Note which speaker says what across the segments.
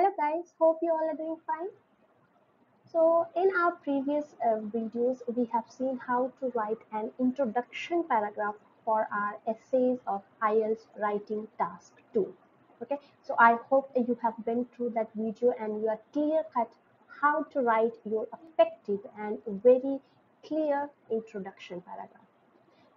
Speaker 1: Hello guys, hope you all are doing fine. So in our previous videos, we have seen how to write an introduction paragraph for our essays of IELTS writing task 2. Okay, so I hope you have been through that video and you are clear cut how to write your effective and very clear introduction paragraph.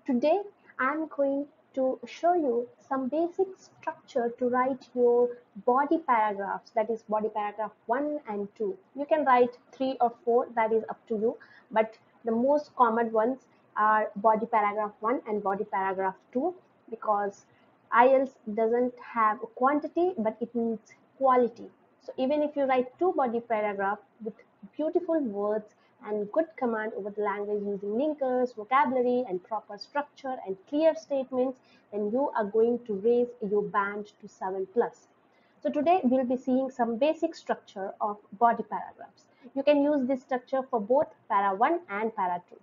Speaker 1: Today, I'm going to show you some basic structure to write your body paragraphs, that is body paragraph 1 and 2. You can write 3 or 4, that is up to you, but the most common ones are body paragraph 1 and body paragraph 2 because IELTS doesn't have a quantity but it needs quality. So even if you write 2 body paragraph with beautiful words and good command over the language using linkers, vocabulary, and proper structure and clear statements, then you are going to raise your band to 7 plus. So today we'll be seeing some basic structure of body paragraphs. You can use this structure for both para 1 and para 2.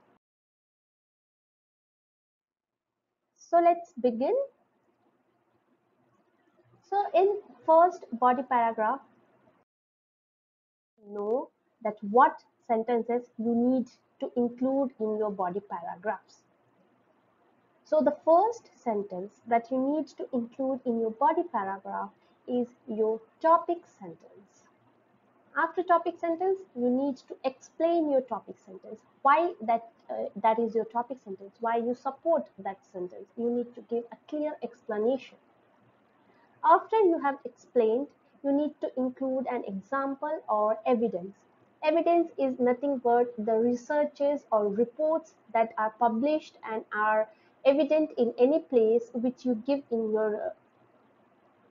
Speaker 1: So let's begin. So in first body paragraph, know that what sentences you need to include in your body paragraphs. So the first sentence that you need to include in your body paragraph is your topic sentence. After topic sentence, you need to explain your topic sentence. Why that is your topic sentence, why you support that sentence. You need to give a clear explanation. After you have explained, you need to include an example or evidence. Evidence is nothing but the researches or reports that are published and are evident in any place which you give in your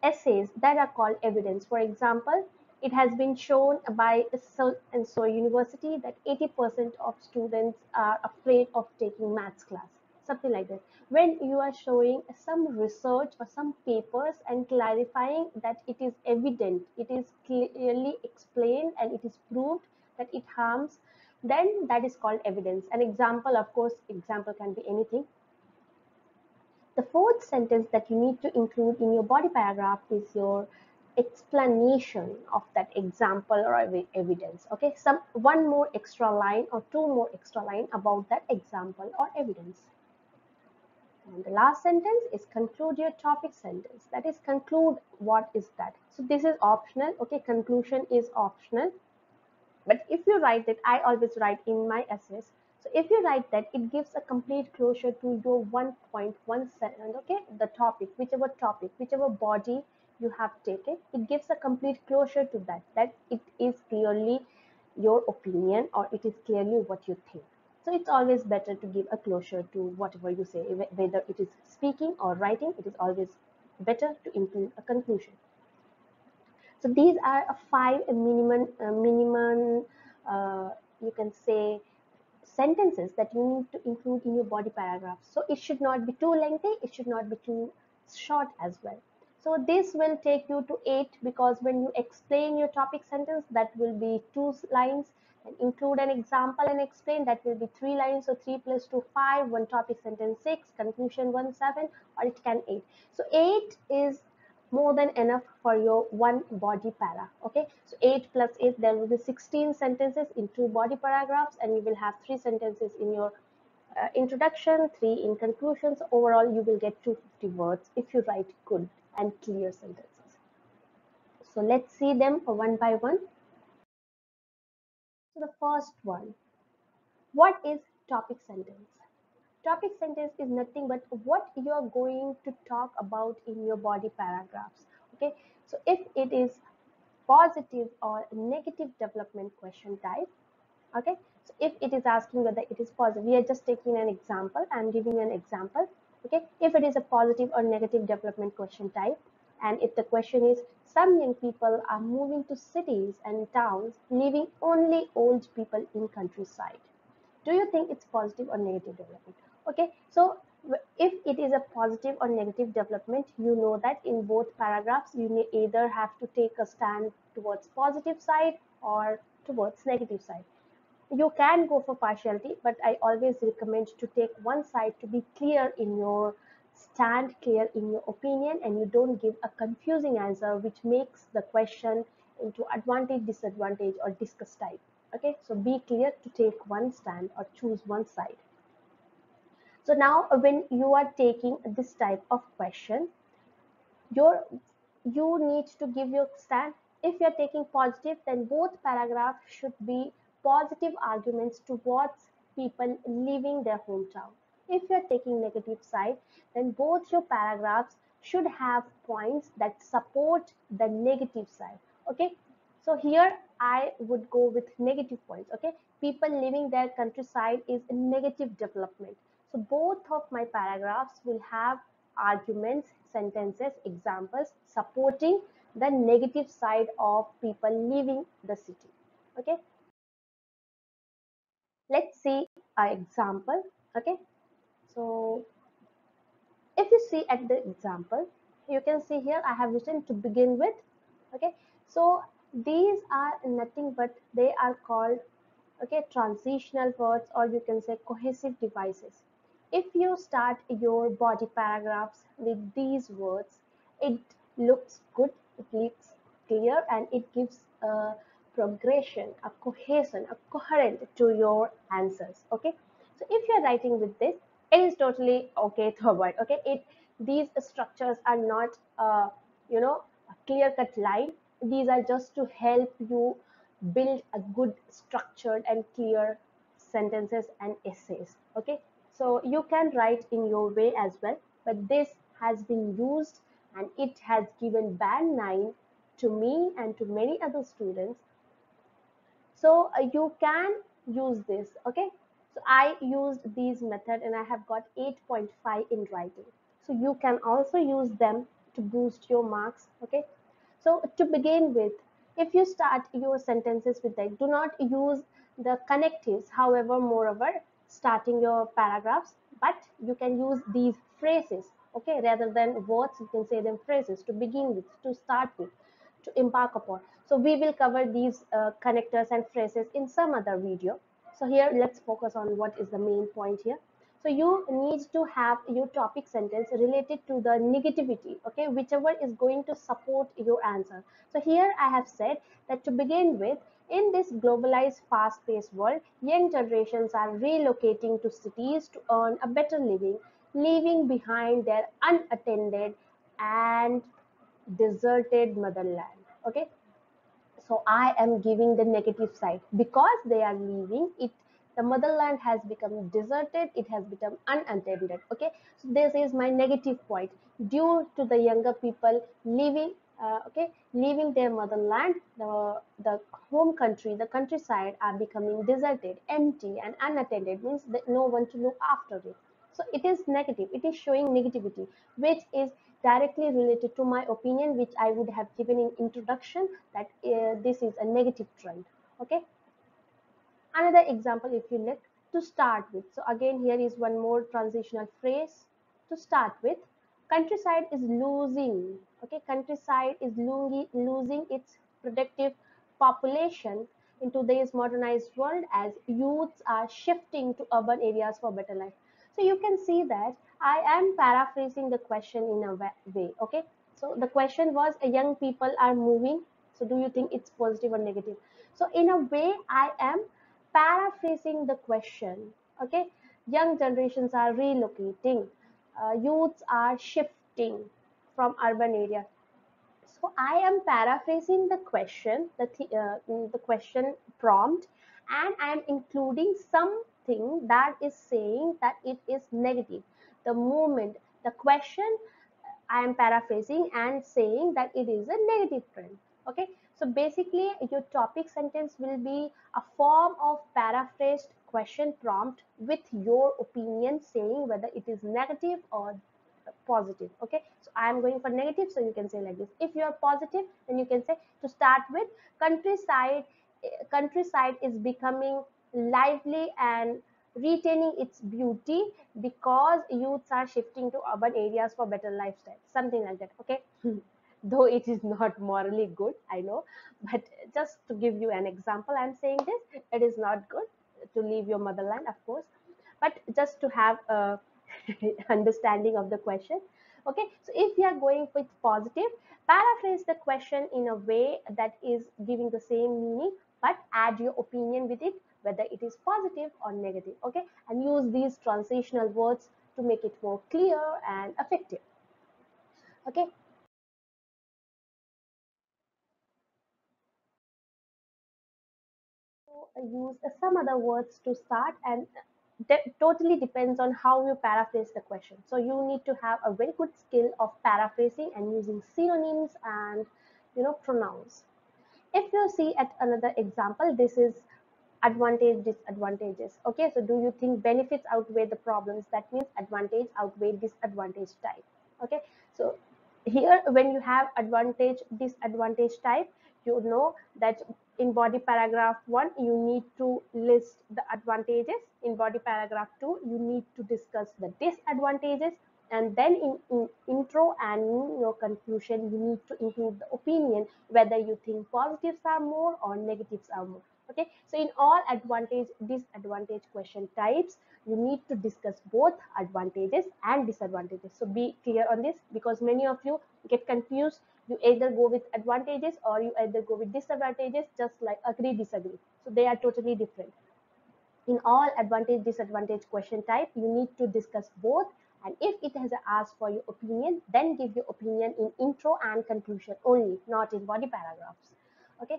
Speaker 1: essays that are called evidence. For example, it has been shown by so and so university that 80% of students are afraid of taking maths class, something like that. When you are showing some research or some papers and clarifying that it is evident, it is clearly explained and it is proved that it harms, then that is called evidence. An example, of course, example can be anything. The fourth sentence that you need to include in your body paragraph is your explanation of that example or evidence. Okay, one more extra line or two more extra line about that example or evidence. And the last sentence is conclude your topic sentence. That is conclude, what is that? So this is optional. Okay, conclusion is optional. But if you write it, I always write in my essays. So if you write that, it gives a complete closure to your 1.17, okay, the topic, whichever body you have taken, it gives a complete closure to that it is clearly your opinion or it is clearly what you think. So it's always better to give a closure to whatever you say, whether it is speaking or writing, it is always better to include a conclusion. So these are five minimum, you can say, sentences that you need to include in your body paragraph. So it should not be too lengthy, it should not be too short as well. So this will take you to 8 because when you explain your topic sentence, that will be 2 lines, and include an example and explain, that will be 3 lines. So 3 plus 2 5, one topic sentence 6, conclusion 1 7, or it can 8. So 8 is more than enough for your one body para. Okay, so 8 plus 8, there will be 16 sentences in 2 body paragraphs, and you will have 3 sentences in your introduction, 3 in conclusions. Overall you will get 250 words if you write good and clear sentences. So let's see them one by one. So the first one, what is topic sentence? Topic sentence is nothing but what you are going to talk about in your body paragraphs. Okay, so if it is positive or negative development question type, okay, so if it is asking whether it is positive, we are just taking an example, I'm giving an example. Okay, if it is a positive or negative development question type, and if the question is some young people are moving to cities and towns, leaving only old people in countryside, do you think it's positive or negative development? Okay, so if it is a positive or negative development, you know that in both paragraphs you may either have to take a stand towards positive side or towards negative side. You can go for partiality, but I always recommend to take one side to be clear in your stand, clear in your opinion, and you don't give a confusing answer which makes the question into advantage, disadvantage, or discuss type. Okay, so be clear to take one stand or choose one side. So now when you are taking this type of question, your you need to give your stand. If you're taking positive, then both paragraphs should be positive arguments towards people leaving their hometown. If you're taking negative side, then both your paragraphs should have points that support the negative side. Okay, so here I would go with negative points. Okay, people leaving their countryside is a negative development. So both of my paragraphs will have arguments, sentences, examples supporting the negative side of people leaving the city. Okay, let's see an example. Okay, so if you see at the example, you can see here I have written to begin with. Okay, so these are nothing but they are called, okay, transitional words, or you can say cohesive devices. If you start your body paragraphs with these words, it looks good, it looks clear, and it gives a progression, a cohesion, a coherent to your answers. Okay, so if you're writing with this, it is totally okay to avoid. Okay, it these structures are not you know a clear cut line. These are just to help you build a good structured and clear sentences and essays. Okay, so you can write in your way as well, but this has been used and it has given band 9 to me and to many other students. So you can use this. Okay, so I used these method and I have got 8.5 in writing, so you can also use them to boost your marks. Okay, so to begin with, if you start your sentences with that, do not use the connectives. However, moreover, starting your paragraphs, but you can use these phrases. Okay, rather than words, you can say them phrases to begin with, to start with, to embark upon. So we will cover these connectors and phrases in some other video. So here let's focus on what is the main point here. So you need to have your topic sentence related to the negativity, okay, whichever is going to support your answer. So here I have said that to begin with, in this globalized, fast-paced world, young generations are relocating to cities to earn a better living, leaving behind their unattended and deserted motherland. Okay, so I am giving the negative side because they are leaving it. The motherland has become deserted, it has become unattended. Okay, so this is my negative point. Due to the younger people leaving, okay, leaving their motherland, the home country, the countryside are becoming deserted, empty, and unattended, means that no one to look after it. So it is negative, it is showing negativity, which is directly related to my opinion, which I would have given in introduction, that this is a negative trend. Okay, another example, if you look, to start with. So again, here is one more transitional phrase. To start with, countryside is losing. Okay, countryside is losing its productive population in today's modernized world as youths are shifting to urban areas for better life. So you can see that I am paraphrasing the question in a way. Okay, so the question was, young people are moving. So do you think it's positive or negative? So in a way, I am paraphrasing the question. Okay, young generations are relocating, youths are shifting from urban areas. So I am paraphrasing the question, the question prompt, and I am including something that is saying that it is negative. The moment the question, I am paraphrasing and saying that it is a negative trend. Okay, so basically your topic sentence will be a form of paraphrased question prompt with your opinion saying whether it is negative or positive. Okay, so I am going for negative, so you can say like this. If you are positive, then you can say, to start with, countryside countryside is becoming lively and retaining its beauty because youths are shifting to urban areas for better lifestyle, something like that. Okay, though it is not morally good, I know, but just to give you an example, I'm saying this. It is not good to leave your motherland, of course, but just to have a understanding of the question. Okay, so if you are going with positive, paraphrase the question in a way that is giving the same meaning, but add your opinion with it, whether it is positive or negative. Okay, and use these transitional words to make it more clear and effective. Okay, use some other words to start, and totally depends on how you paraphrase the question. So you need to have a very good skill of paraphrasing and using synonyms and pronouns. If you see at another example, this is advantage disadvantages. Okay, so do you think benefits outweigh the problems? That means advantage outweigh disadvantage type. Okay, so here when you have advantage disadvantage type, you know that in body paragraph 1 you need to list the advantages, in body paragraph 2 you need to discuss the disadvantages, and then in intro and in your conclusion you need to include the opinion, whether you think positives are more or negatives are more. Okay, so in all advantage disadvantage question types, you need to discuss both advantages and disadvantages. So be clear on this, because many of you get confused. You either go with advantages or you either go with disadvantages, just like agree disagree. So they are totally different. In all advantage disadvantage question type, you need to discuss both, and if it has asked for your opinion, then give your opinion in intro and conclusion only, not in body paragraphs. Okay,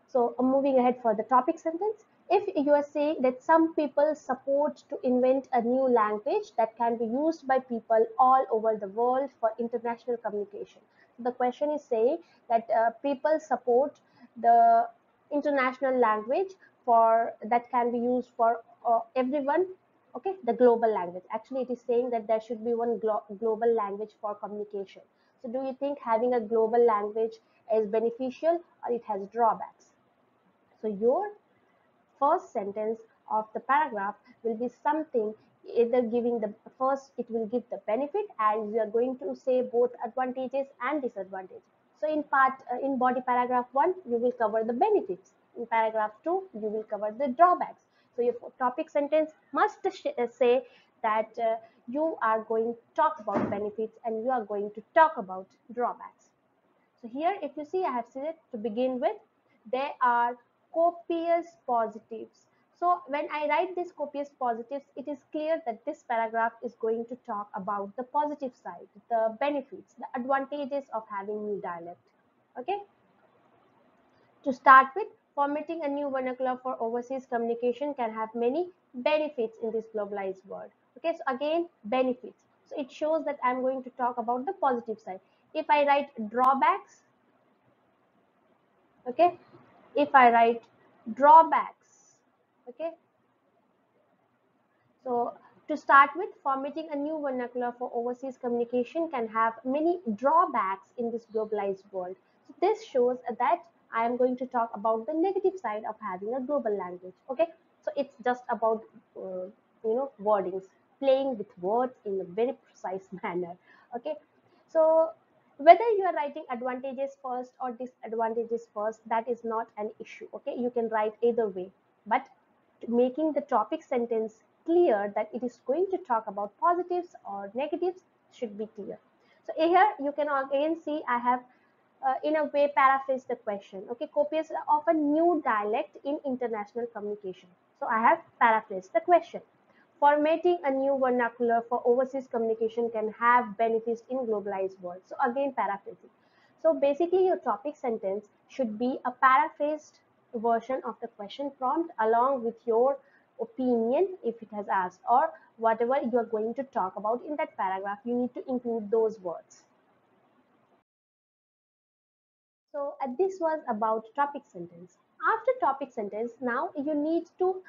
Speaker 1: so moving ahead for the topic sentence, if you are saying that some people support to invent a new language that can be used by people all over the world for international communication. So the question is saying that people support the international language for that can be used for everyone. Okay, the global language. Actually, it is saying that there should be one global language for communication. So do you think having a global language is beneficial or it has drawbacks? So your first sentence of the paragraph will be something, either giving the first, it will give the benefit, as you are going to say both advantages and disadvantages. So in body paragraph 1 you will cover the benefits, in paragraph 2 you will cover the drawbacks. So your topic sentence must say that you are going to talk about benefits and you are going to talk about drawbacks. So here, if you see, I have said to begin with, there are copious positives. So when I write these copious positives, it is clear that this paragraph is going to talk about the positive side, the benefits, the advantages of having new dialect. Okay. To start with, formatting a new vernacular for overseas communication can have many benefits in this globalized world. Okay, so again, benefits. So it shows that I'm going to talk about the positive side. If I write drawbacks, okay, if I write drawbacks, okay, so to start with, formatting a new vernacular for overseas communication can have many drawbacks in this globalized world. So this shows that I am going to talk about the negative side of having a global language. Okay, so it's just about wordings, playing with words in a very precise manner. Okay, so whether you are writing advantages first or disadvantages first, that is not an issue. Okay, you can write either way, but making the topic sentence clear that it is going to talk about positives or negatives should be clear. So here you can again see I have in a way paraphrase the question. Okay, copious of a new dialect in international communication. So I have paraphrased the question. Formatting a new vernacular for overseas communication can have benefits in globalized world. So again paraphrasing. So basically your topic sentence should be a paraphrased version of the question prompt along with your opinion if it has asked, or whatever you are going to talk about in that paragraph, you need to include those words. So this was about topic sentence. After topic sentence, now you need to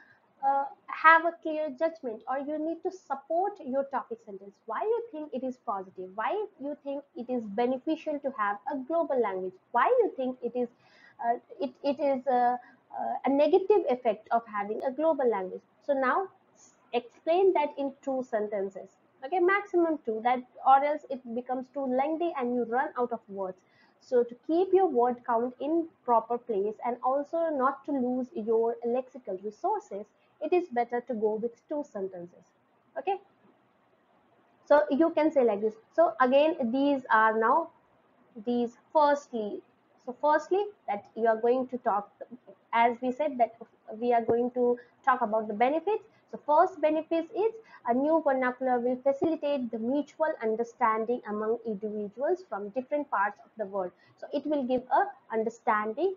Speaker 1: have a clear judgment, or you need to support your topic sentence. Why you think it is positive? Why you think it is beneficial to have a global language? Why you think it is a negative effect of having a global language? So now explain that in two sentences. Okay, maximum two, that or else it becomes too lengthy and you run out of words. So to keep your word count in proper place and also not to lose your lexical resources, it is better to go with two sentences. Okay, So you can say like this. So again, these are now these firstly. So firstly, that you are going to talk, as we said that we are going to talk about the benefits. So first benefit is a new vernacular will facilitate the mutual understanding among individuals from different parts of the world. So it will give a understanding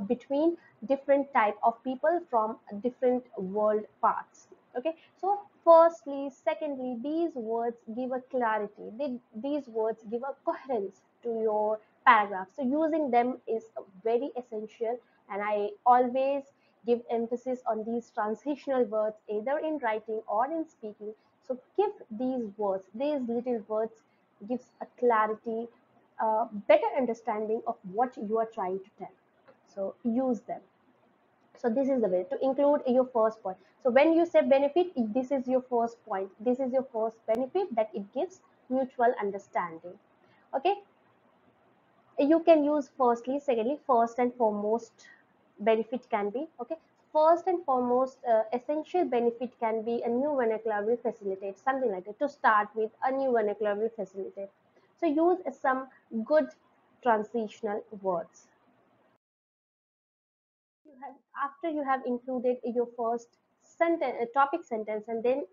Speaker 1: between different type of people from different world parts. Okay, so firstly, secondly, these words give a clarity. These words give a coherence to your paragraph. So using them is very essential, and I always give emphasis on these transitional words either in writing or in speaking. So give these words, these little words gives a clarity, better understanding of what you are trying to tell. So use them. So this is the way to include your first point. So when you say benefit, this is your first point. This is your first benefit, that it gives mutual understanding. Okay, you can use firstly, secondly, first and foremost benefit can be, okay, first and foremost essential benefit can be a new vernacular will facilitate, something like that. To start with, a new vernacular will facilitate. So use some good transitional words. You have, after you have included your first sentence, topic sentence, and then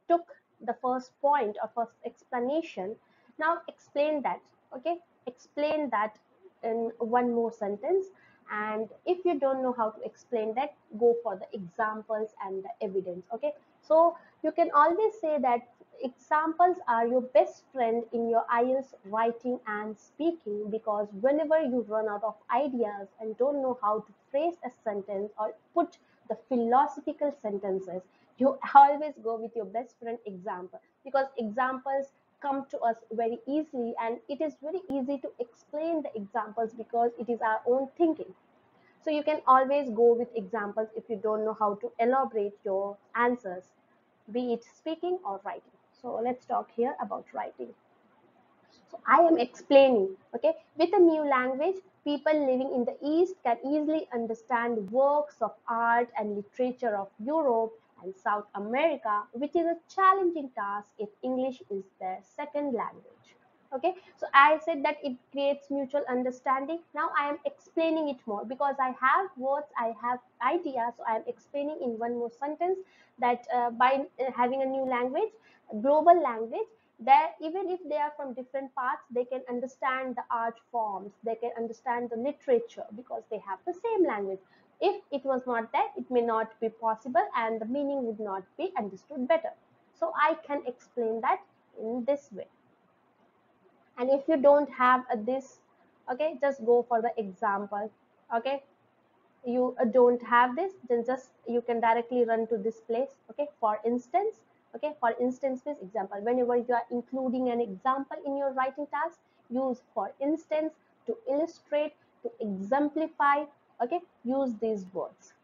Speaker 1: took the first point or first explanation, now explain that. Okay, explain that in one more sentence. And if you don't know how to explain that, go for the examples and the evidence. Okay, so you can always say that examples are your best friend in your IELTS writing and speaking, because whenever you run out of ideas and don't know how to phrase a sentence or put the philosophical sentences, you always go with your best friend example, because examples come to us very easily, and it is very easy to explain the examples because it is our own thinking. So you can always go with examples if you don't know how to elaborate your answers, be it speaking or writing. So let's talk here about writing. So I am explaining, okay, with a new language, people living in the East can easily understand works of art and literature of Europe and South America, which is a challenging task if English is their second language. Okay, so I said that it creates mutual understanding. Now I am explaining it more because I have words, I have ideas, so I am explaining in one more sentence that by having a new language, a global language, that even if they are from different parts, they can understand the art forms, they can understand the literature because they have the same language. If it was not that, it may not be possible and the meaning would not be understood better. So I can explain that in this way. And if you don't have this, okay, just go for the example. Okay, you don't have this, then just you can directly run to this place. Okay, for instance. Okay, for instance means example. Whenever you are including an example in your writing task, use for instance to illustrate, to exemplify. Okay, use these words.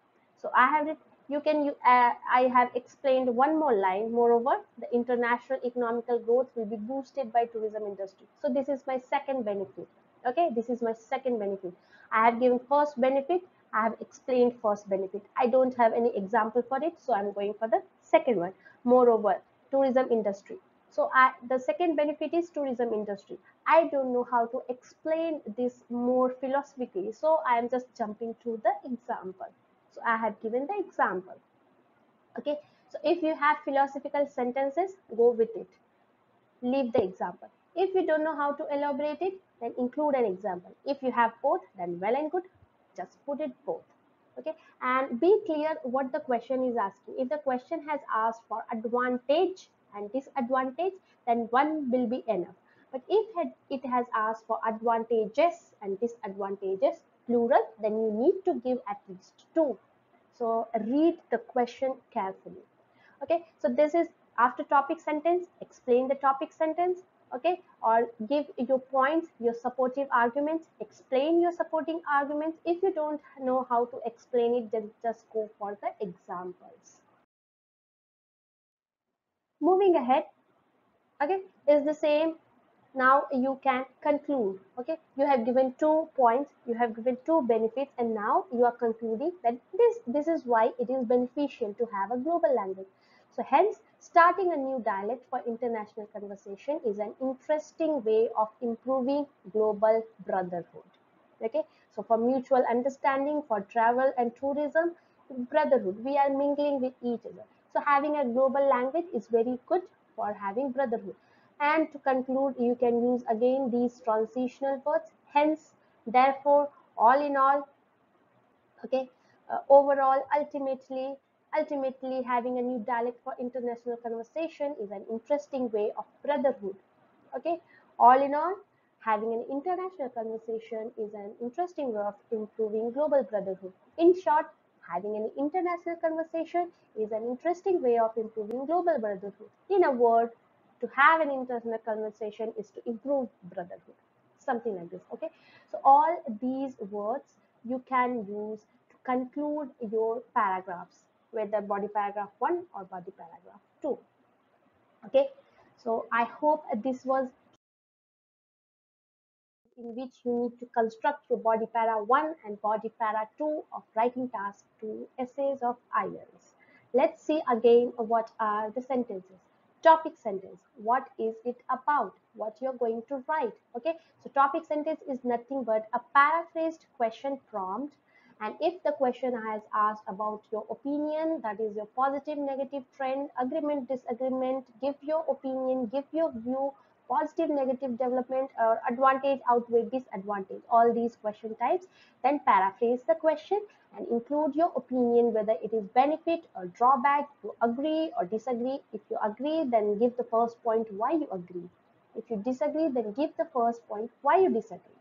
Speaker 1: So I have it. You can I have explained one more line. Moreover, the international economical growth will be boosted by tourism industry. So this is my second benefit. Okay, this is my second benefit. I have given first benefit, I have explained first benefit. I don't have any example for it, so I'm going for the second one. Moreover, tourism industry. So the second benefit is tourism industry. I don't know how to explain this more philosophically, so I am just jumping to the example. So I have given the example. Okay. So if you have philosophical sentences, go with it. Leave the example. If you don't know how to elaborate it, then include an example. If you have both, then well and good. Just put it both. Okay, and be clear what the question is asking. If the question has asked for advantage and disadvantage, then one will be enough. But if it has asked for advantages and disadvantages, plural, then you need to give at least two. So read the question carefully. Okay, so this is after topic sentence, explain the topic sentence. Okay, or give your points, your supportive arguments, explain your supporting arguments. If you don't know how to explain it, then just go for the examples. Moving ahead, okay, is the same. Now you can conclude. Okay, you have given 2 points, you have given 2 benefits, and now you are concluding that this is why it is beneficial to have a global language. So hence, starting a new dialect for international conversation is an interesting way of improving global brotherhood. Okay, so for mutual understanding, for travel and tourism, brotherhood, we are mingling with each other. So having a global language is very good for having brotherhood. And to conclude, you can use again these transitional words, hence, therefore, all in all. Okay, overall, ultimately having a new dialect for international conversation is an interesting way of brotherhood. Okay, all in all, having an international conversation is an interesting way of improving global brotherhood. In short, having an international conversation is an interesting way of improving global brotherhood. In a word, to have an international conversation is to improve brotherhood, something like this. Okay, so all these words you can use to conclude your paragraphs, whether body paragraph 1 or body paragraph 2. Okay, so I hope this was in which you need to construct your body para 1 and body para 2 of writing task 2 essays of IELTS. Let's see again what are the sentences. Topic sentence. What is it about? What you're going to write. Okay, so topic sentence is nothing but a paraphrased question prompt, and if the question has asked about your opinion, that is your positive, negative trend, agreement, disagreement, give your opinion, give your view, positive, negative development, or advantage outweigh disadvantage, all these question types, then paraphrase the question and include your opinion, whether it is benefit or drawback, you agree or disagree. If you agree, then give the first point why you agree. If you disagree, then give the first point why you disagree.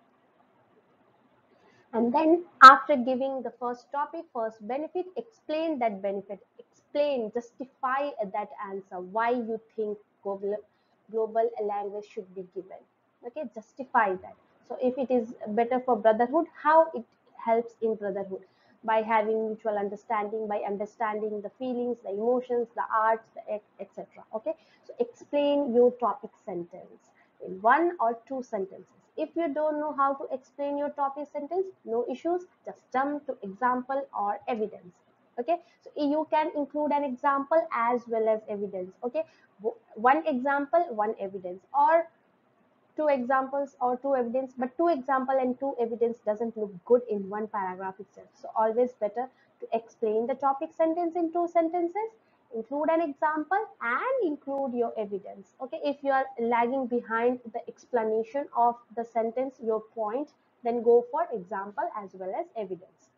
Speaker 1: And then after giving the first topic, first benefit, explain that benefit, explain, justify that answer, why you think global language should be given. Okay, justify that. So if it is better for brotherhood, how it helps in brotherhood, by having mutual understanding, by understanding the feelings, the emotions, the arts, the etc. Okay, so explain your topic sentence in one or two sentences. If you don't know how to explain your topic sentence, no issues, just jump to example or evidence. Okay, so you can include an example as well as evidence. Okay, one example, one evidence, or two examples or two evidence, but two example and two evidence doesn't look good in one paragraph itself. So always better to explain the topic sentence in two sentences, include an example and include your evidence. Okay, if you are lagging behind the explanation of the sentence, your point, then go for example as well as evidence.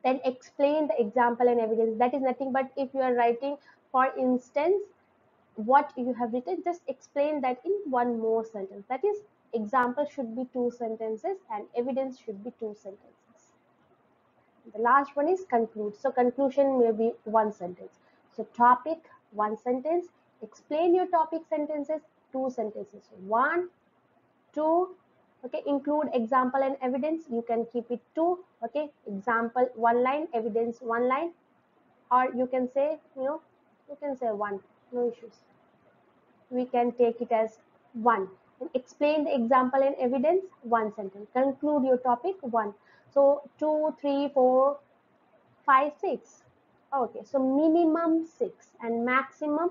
Speaker 1: Then explain the example and evidence. That is nothing but, if you are writing, for instance, what you have written, just explain that in one more sentence. That is, example should be two sentences and evidence should be two sentences. The last one is conclude. So conclusion may be one sentence. So topic, one sentence. Explain your topic sentences, two sentences. One, two. Okay, include example and evidence. You can keep it two. Okay, example one line, evidence one line, or you can say, you can say one. No issues, we can take it as one. And explain the example and evidence, one sentence. Conclude your topic, one. So two, three, four, five, six. Okay, so minimum six and maximum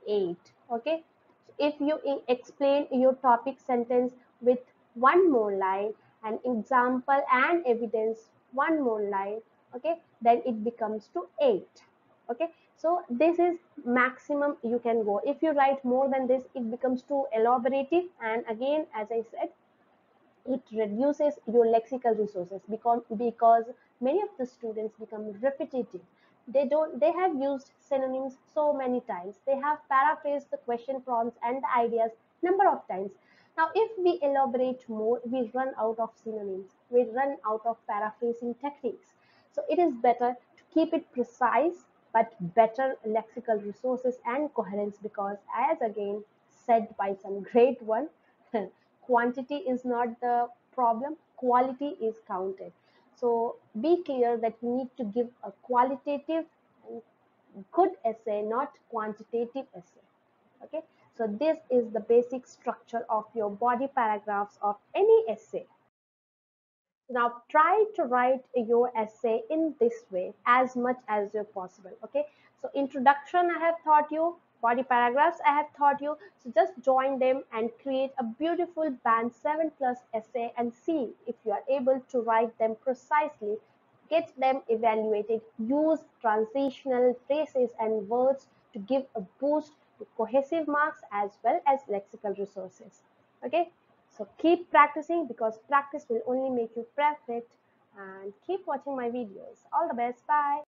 Speaker 1: eight. Okay, so if you explain your topic sentence with one more line and example and evidence one more line, okay, then it becomes to eight. Okay, so this is maximum you can go. If you write more than this, it becomes too elaborative, and again, as I said, it reduces your lexical resources, because many of the students become repetitive. They have used synonyms so many times, they have paraphrased the question prompts and the ideas number of times. Now if we elaborate more, we run out of synonyms, we run out of paraphrasing techniques. So it is better to keep it precise, but better lexical resources and coherence, because as again said by some great one, quantity is not the problem, quality is counted. So be clear that you need to give a qualitative and good essay, not quantitative essay. Okay, so this is the basic structure of your body paragraphs of any essay. Now try to write your essay in this way as much as you possible. Okay, So introduction I have taught you, body paragraphs I have taught you. So just join them and create a beautiful band 7 plus essay and see if you are able to write them precisely. Get them evaluated. Use transitional phrases and words to give a boost to cohesive marks as well as lexical resources. Okay, so keep practicing because practice will only make you perfect, and keep watching my videos. All the best. Bye.